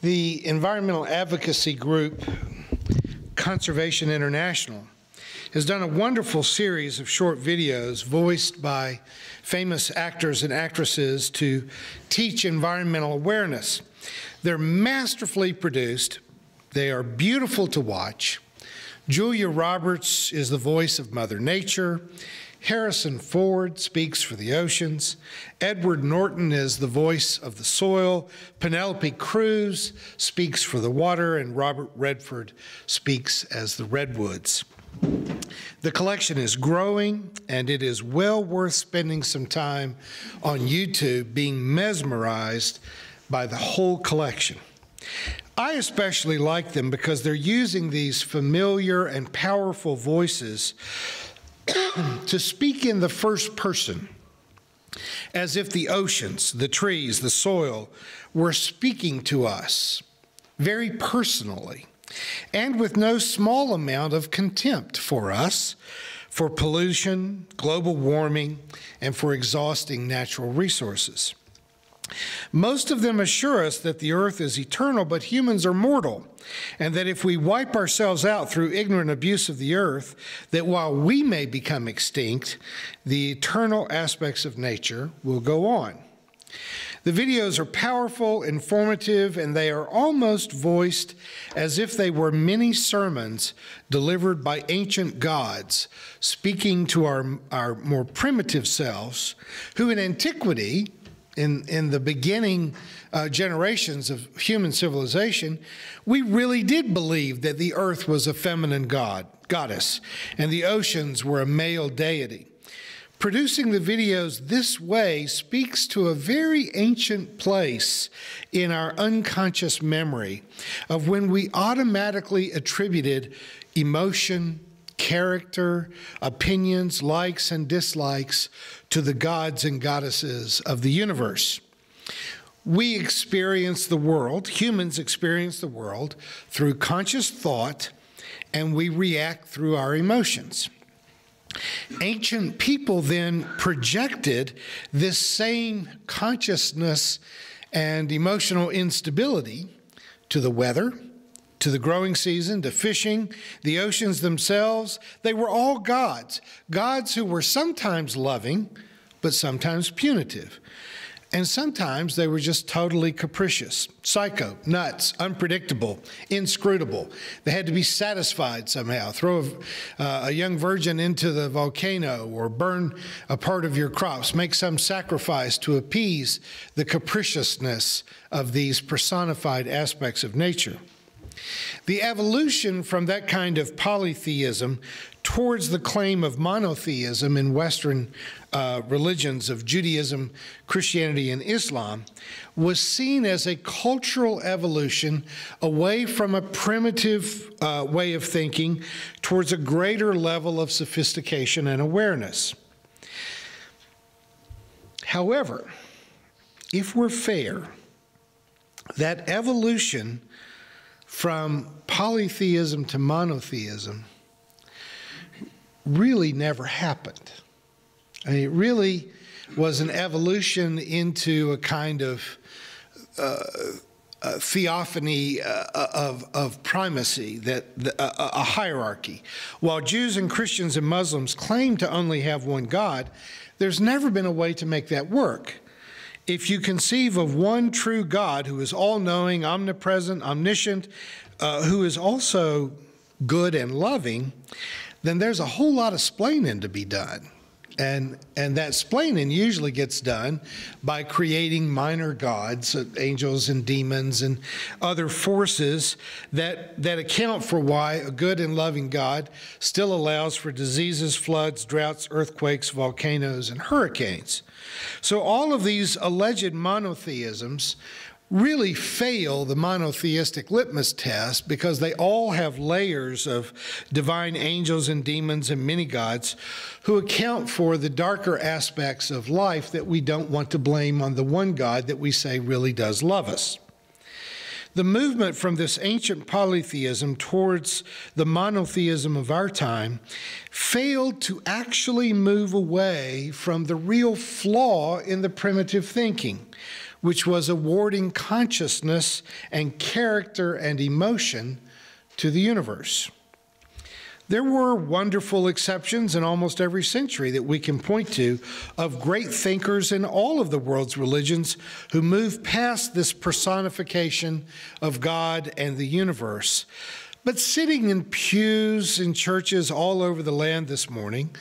The environmental advocacy group Conservation International has done a wonderful series of short videos voiced by famous actors and actresses to teach environmental awareness. They're masterfully produced. They are beautiful to watch. Julia Roberts is the voice of Mother Nature. Harrison Ford speaks for the oceans. Edward Norton is the voice of the soil. Penelope Cruz speaks for the water, and Robert Redford speaks as the redwoods. The collection is growing, and it is well worth spending some time on YouTube being mesmerized by the whole collection. I especially like them because they're using these familiar and powerful voices to speak in the first person, as if the oceans, the trees, the soil were speaking to us very personally, and with no small amount of contempt for us, for pollution, global warming, and for exhausting natural resources. Most of them assure us that the earth is eternal, but humans are mortal, and that if we wipe ourselves out through ignorant abuse of the earth, that while we may become extinct, the eternal aspects of nature will go on. The videos are powerful, informative, and they are almost voiced as if they were mini sermons delivered by ancient gods, speaking to our more primitive selves, who in antiquity, in the beginning generations of human civilization, we really did believe that the earth was a feminine goddess, and the oceans were a male deity. Producing the videos this way speaks to a very ancient place in our unconscious memory of when we automatically attributed emotion, character, opinions, likes and dislikes to the gods and goddesses of the universe. We experience the world, humans experience the world through conscious thought, and we react through our emotions. Ancient people then projected this same consciousness and emotional instability to the weather, to the growing season, to fishing, the oceans themselves. They were all gods, gods who were sometimes loving, but sometimes punitive. And sometimes they were just totally capricious, psycho, nuts, unpredictable, inscrutable. They had to be satisfied somehow. Throw a young virgin into the volcano, or burn a part of your crops. Make some sacrifice to appease the capriciousness of these personified aspects of nature. The evolution from that kind of polytheism towards the claim of monotheism in Western religions of Judaism, Christianity, and Islam was seen as a cultural evolution away from a primitive way of thinking towards a greater level of sophistication and awareness. However, if we're fair, that evolution from polytheism to monotheism really never happened. I mean, it really was an evolution into a kind of theophany of primacy, a hierarchy. While Jews and Christians and Muslims claim to only have one God, there's never been a way to make that work. If you conceive of one true God who is all-knowing, omnipresent, omniscient, who is also good and loving, then there's a whole lot of splaining to be done. And that splaining usually gets done by creating minor gods, angels and demons and other forces that account for why a good and loving God still allows for diseases, floods, droughts, earthquakes, volcanoes, and hurricanes. So all of these alleged monotheisms really fail the monotheistic litmus test because they all have layers of divine angels and demons and mini-gods who account for the darker aspects of life that we don't want to blame on the one God that we say really does love us. The movement from this ancient polytheism towards the monotheism of our time failed to actually move away from the real flaw in the primitive thinking, which was awarding consciousness and character and emotion to the universe. There were wonderful exceptions in almost every century that we can point to of great thinkers in all of the world's religions who moved past this personification of God and the universe. But sitting in pews in churches all over the land this morning,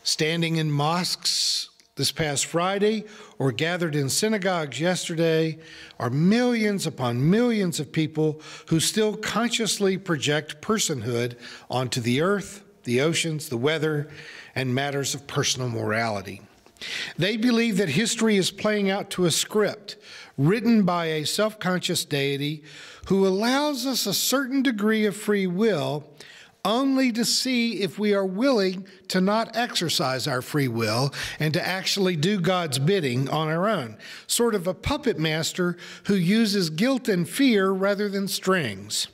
standing in mosques this past Friday, or gathered in synagogues yesterday, are millions upon millions of people who still consciously project personhood onto the earth, the oceans, the weather, and matters of personal morality. They believe that history is playing out to a script written by a self-conscious deity who allows us a certain degree of free will only to see if we are willing to not exercise our free will and to actually do God's bidding on our own. Sort of a puppet master who uses guilt and fear rather than strings.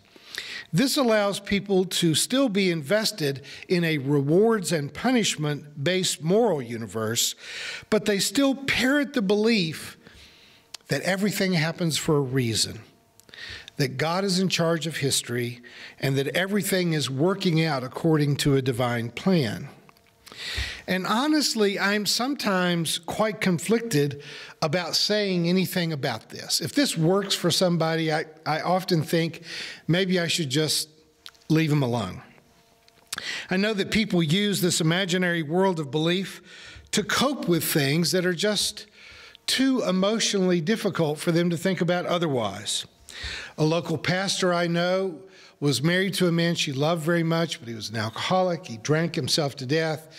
This allows people to still be invested in a rewards and punishment-based moral universe, but they still parrot the belief that everything happens for a reason, that God is in charge of history, and that everything is working out according to a divine plan. And honestly, I'm sometimes quite conflicted about saying anything about this. If this works for somebody, I often think maybe I should just leave them alone. I know that people use this imaginary world of belief to cope with things that are just too emotionally difficult for them to think about otherwise. A local pastor I know was married to a man she loved very much, but he was an alcoholic. He drank himself to death.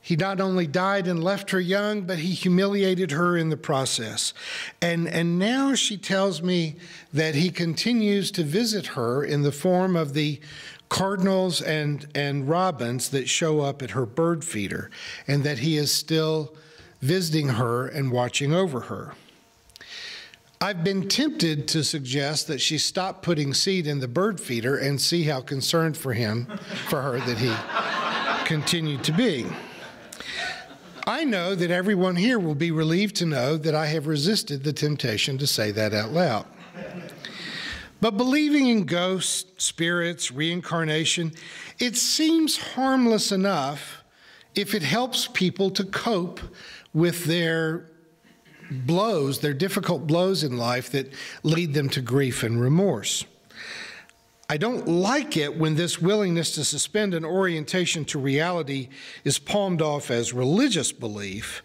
He not only died and left her young, but he humiliated her in the process. And now she tells me that he continues to visit her in the form of the cardinals and robins that show up at her bird feeder, and that he is still visiting her and watching over her. I've been tempted to suggest that she stop putting seed in the bird feeder and see how concerned for her that he continued to be. I know that everyone here will be relieved to know that I have resisted the temptation to say that out loud. But believing in ghosts, spirits, reincarnation, it seems harmless enough if it helps people to cope with their blows, their difficult blows in life that lead them to grief and remorse. I don't like it when this willingness to suspend an orientation to reality is palmed off as religious belief.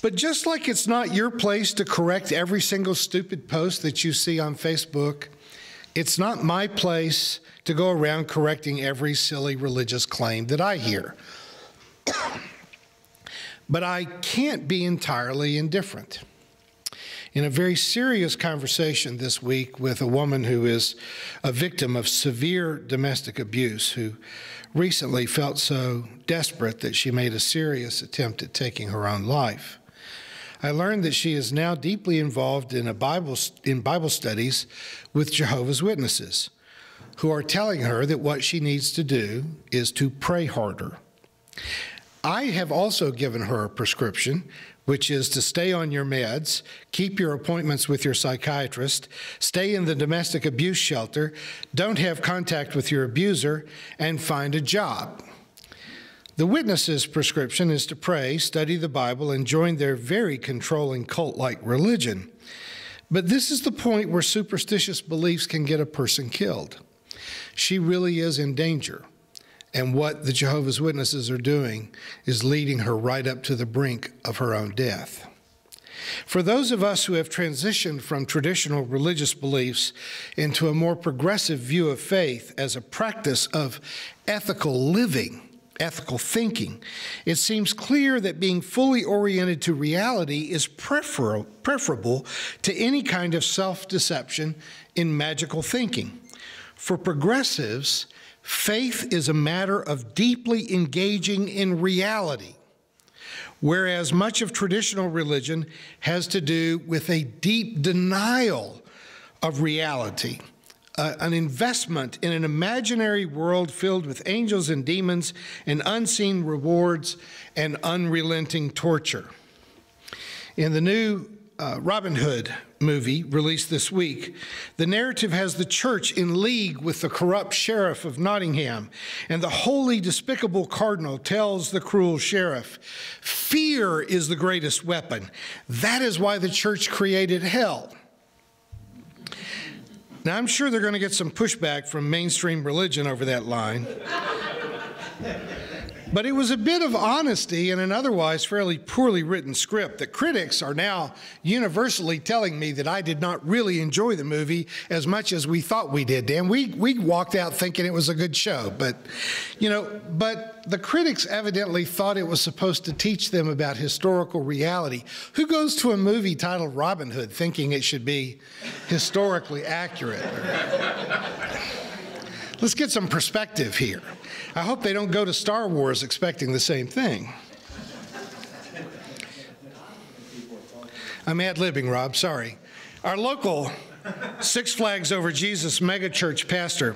But just like it's not your place to correct every single stupid post that you see on Facebook, it's not my place to go around correcting every silly religious claim that I hear. But I can't be entirely indifferent. In a very serious conversation this week with a woman who is a victim of severe domestic abuse, who recently felt so desperate that she made a serious attempt at taking her own life, I learned that she is now deeply involved in Bible studies with Jehovah's Witnesses, who are telling her that what she needs to do is to pray harder. I have also given her a prescription, which is to stay on your meds, keep your appointments with your psychiatrist, stay in the domestic abuse shelter, don't have contact with your abuser, and find a job. The Witnesses' prescription is to pray, study the Bible, and join their very controlling cult-like religion. But this is the point where superstitious beliefs can get a person killed. She really is in danger. And what the Jehovah's Witnesses are doing is leading her right up to the brink of her own death. For those of us who have transitioned from traditional religious beliefs into a more progressive view of faith as a practice of ethical living, ethical thinking, it seems clear that being fully oriented to reality is preferable to any kind of self-deception in magical thinking. For progressives, faith is a matter of deeply engaging in reality, whereas much of traditional religion has to do with a deep denial of reality, an investment in an imaginary world filled with angels and demons and unseen rewards and unrelenting torture. In the New Robin Hood movie released this week, the narrative has the church in league with the corrupt sheriff of Nottingham, and the wholly despicable cardinal tells the cruel sheriff, "Fear is the greatest weapon. That is why the church created hell." Now, I'm sure they're going to get some pushback from mainstream religion over that line. But it was a bit of honesty in an otherwise fairly poorly written script that critics are now universally telling me that I did not really enjoy the movie as much as we thought we did, Dan. We walked out thinking it was a good show, but the critics evidently thought it was supposed to teach them about historical reality. Who goes to a movie titled Robin Hood thinking it should be historically accurate? Let's get some perspective here. I hope they don't go to Star Wars expecting the same thing. I'm ad-libbing, Rob, sorry. Our local Six Flags Over Jesus megachurch pastor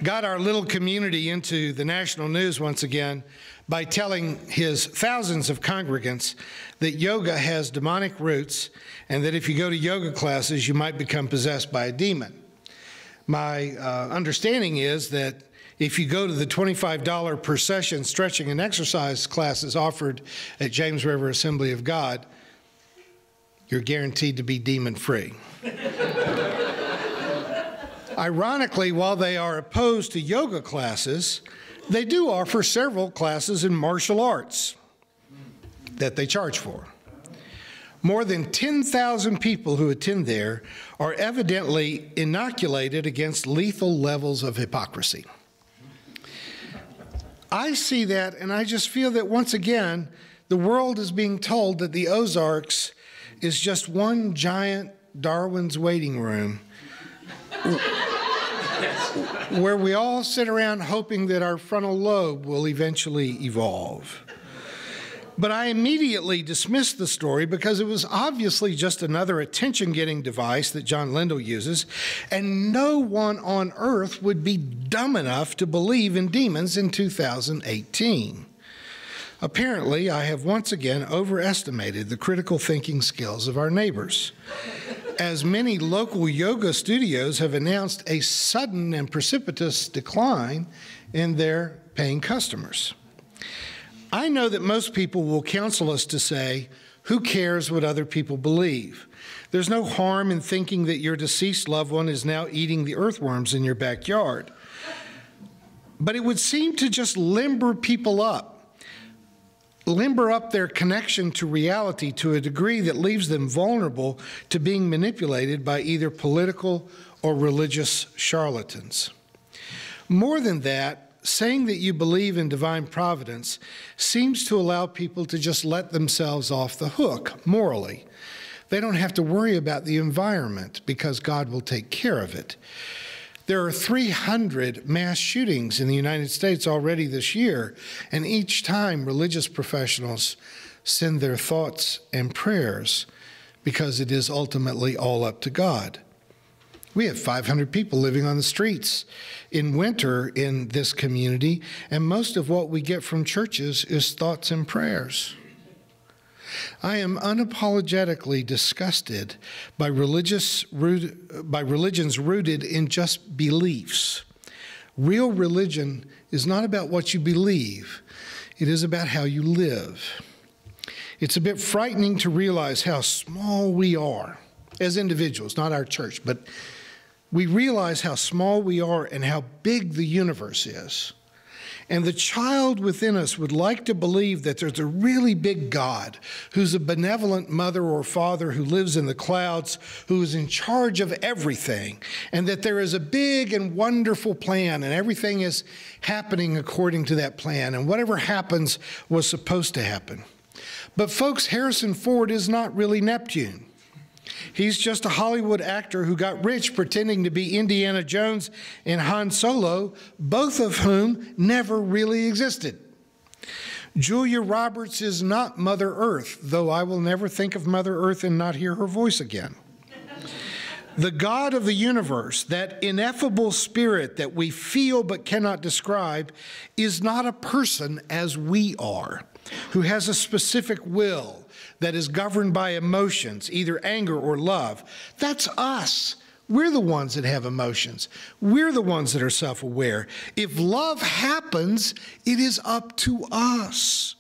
got our little community into the national news once again by telling his thousands of congregants that yoga has demonic roots and that if you go to yoga classes, you might become possessed by a demon. My understanding is that if you go to the $25 per session stretching and exercise classes offered at James River Assembly of God, you're guaranteed to be demon-free. Ironically, while they are opposed to yoga classes, they do offer several classes in martial arts that they charge for. More than 10,000 people who attend there are evidently inoculated against lethal levels of hypocrisy. I see that, and I just feel that once again, the world is being told that the Ozarks is just one giant Darwin's waiting room where we all sit around hoping that our frontal lobe will eventually evolve. But I immediately dismissed the story because it was obviously just another attention-getting device that John Lindell uses, and no one on earth would be dumb enough to believe in demons in 2018. Apparently, I have once again overestimated the critical thinking skills of our neighbors, as many local yoga studios have announced a sudden and precipitous decline in their paying customers. I know that most people will counsel us to say, who cares what other people believe? There's no harm in thinking that your deceased loved one is now eating the earthworms in your backyard. But it would seem to just limber people up, limber up their connection to reality to a degree that leaves them vulnerable to being manipulated by either political or religious charlatans. More than that, saying that you believe in divine providence seems to allow people to just let themselves off the hook morally. They don't have to worry about the environment because God will take care of it. There are 300 mass shootings in the United States already this year, and each time religious professionals send their thoughts and prayers because it is ultimately all up to God. We have 500 people living on the streets in winter in this community, and most of what we get from churches is thoughts and prayers. I am unapologetically disgusted by religions rooted in just beliefs. Real religion is not about what you believe. It is about how you live. It's a bit frightening to realize how small we are as individuals, not our church, but we realize how small we are and how big the universe is. And the child within us would like to believe that there's a really big God who's a benevolent mother or father who lives in the clouds, who is in charge of everything, and that there is a big and wonderful plan, and everything is happening according to that plan, and whatever happens was supposed to happen. But folks, Harrison Ford is not really Neptune. He's just a Hollywood actor who got rich pretending to be Indiana Jones and Han Solo, both of whom never really existed. Julia Roberts is not Mother Earth, though I will never think of Mother Earth and not hear her voice again. The God of the universe, that ineffable spirit that we feel but cannot describe, is not a person as we are. who has a specific will that is governed by emotions, either anger or love. That's us. We're the ones that have emotions. We're the ones that are self-aware. If love happens, it is up to us.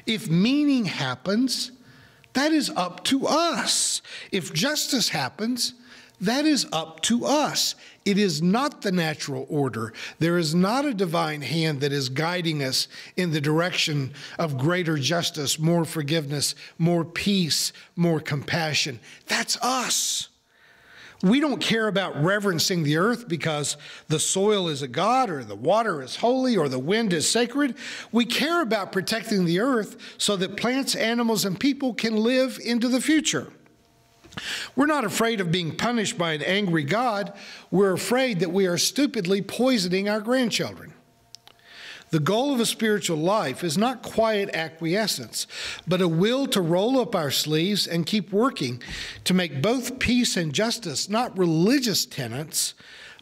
If meaning happens, that is up to us. If justice happens, that is up to us. It is not the natural order. There is not a divine hand that is guiding us in the direction of greater justice, more forgiveness, more peace, more compassion. That's us. We don't care about reverencing the earth because the soil is a god or the water is holy or the wind is sacred. We care about protecting the earth so that plants, animals, and people can live into the future. We're not afraid of being punished by an angry God. We're afraid that we are stupidly poisoning our grandchildren. The goal of a spiritual life is not quiet acquiescence, but a will to roll up our sleeves and keep working to make both peace and justice not religious tenets,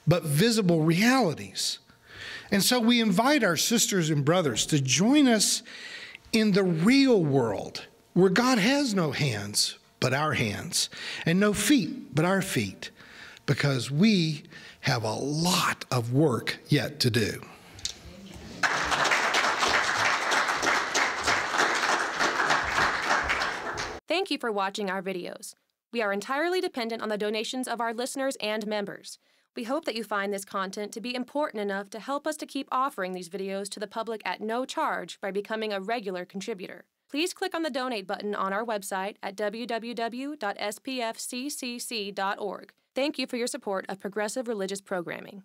but visible realities. And so we invite our sisters and brothers to join us in the real world where God has no hands but our hands, and no feet but our feet, because we have a lot of work yet to do. Thank you for watching our videos. We are entirely dependent on the donations of our listeners and members. We hope that you find this content to be important enough to help us to keep offering these videos to the public at no charge by becoming a regular contributor. Please click on the donate button on our website at www.spfccc.org. Thank you for your support of progressive religious programming.